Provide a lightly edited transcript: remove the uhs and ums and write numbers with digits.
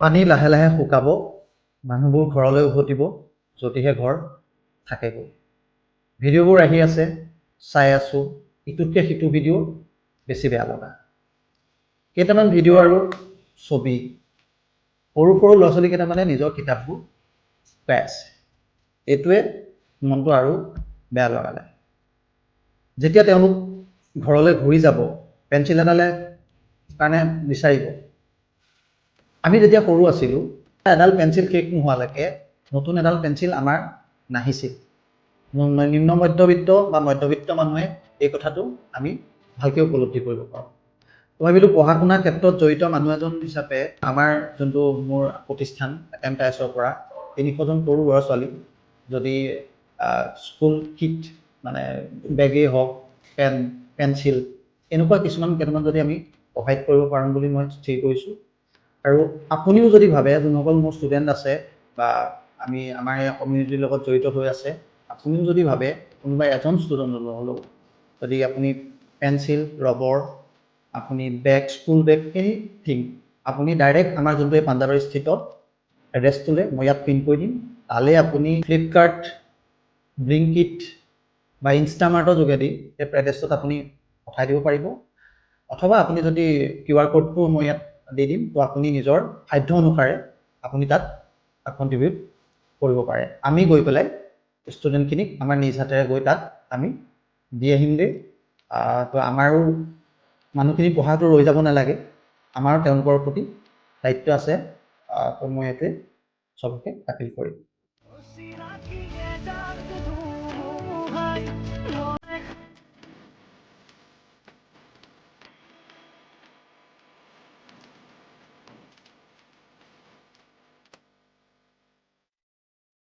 পানী লাহে লাহে শুকাব, মানুহবোৰ ঘৰলৈ উভতিব, যদিহে ঘৰ থাকেগৈ। ভিডিঅ'বোৰ আহি আছে, চাই আছোঁ, ইটোতকৈ সিটো ভিডিঅ' বেছি বেয়া লগা। কেইটামান ভিডিঅ' আৰু ছবি, সৰু সৰু ল'ৰা ছোৱালী কেইটামানে নিজৰ কিতাপবোৰ শুকাই আছে। এইটোৱে মনটো আৰু বেয়া লগালে। যেতিয়া তেওঁলোক ঘৰলৈ ঘূৰি যাব, পেঞ্চিল এডালে কাৰণে বিচাৰিব। আমি যেতিয়া সৰু আছিলোঁ, এডাল পেঞ্চিল শেষ নোহোৱালৈকে নতুন এডাল পেঞ্চিল আমাৰ নাহিছিল। নিম্ন মধ্যবিত্ত বা মধ্যবিত্ত মানুহে এই কথাটো আমি ভালকৈ উপলব্ধি কৰিব পাৰোঁ। মই ভাবিলোঁ পঢ়া শুনাৰ ক্ষেত্ৰত জড়িত মানুহ এজন হিচাপে আমাৰ যোনটো মোৰ প্ৰতিষ্ঠান এমটাইছৰ পৰা ৩০০জন সৰু ল'ৰা ছোৱালী যদি স্কুল কিট মানে বেগেই হওক, পেন, পেঞ্চিল এনেকুৱা কেইটামান যদি আমি প্ৰভাইড কৰিব পাৰোঁ বুলি মই স্থিৰ কৰিছোঁ। আৰু আপুনিও যদি ভাবে, যোনসকল মোৰ ষ্টুডেণ্ট আছে বা আমাৰ এই কমিউনিটিৰ লগত জড়িত হৈ আছে, আপুনিও যদি ভাবে কোনোবা এজন ষ্টুডেণ্ট হ'লেও যদি আপুনি পেঞ্চিল, ৰবৰ, আপুনি বেগ, স্কুল বেগ, এনিথিং আপুনি ডাইৰেক্ট আমাৰ যোনটো এই পাঞ্জাবাৰী স্থিত এড্ৰেছটোলৈ মই ইয়াত পিন কৰি দিম। তালৈ আপুনি ফ্লিপকাৰ্ট, ব্লিংকিট বা ইনষ্টামাৰ্টৰ যোগেদি এই এড্ৰেছটোত আপুনি পঠাই দিব পাৰিব। অথবা আপুনি যদি QR কোডটো মই ইয়াত দি দিম, তো আপুনি নিজৰ সাধ্য অনুসাৰে আপুনি তাত কণ্ট্ৰিবিউট কৰিব পাৰে। আমি গৈ পেলাই ষ্টুডেণ্টখিনিক আমাৰ নিজ হাতেৰে গৈ তাত আমি দি আহিমগৈ। তো আমাৰো মানুহখিনি পঢ়াটো ৰৈ যাব নালাগে, আমাৰো তেওঁলোকৰ প্ৰতি দায়িত্ব আছে। তো মই এইটোৱে চবকে আপিল কৰিম।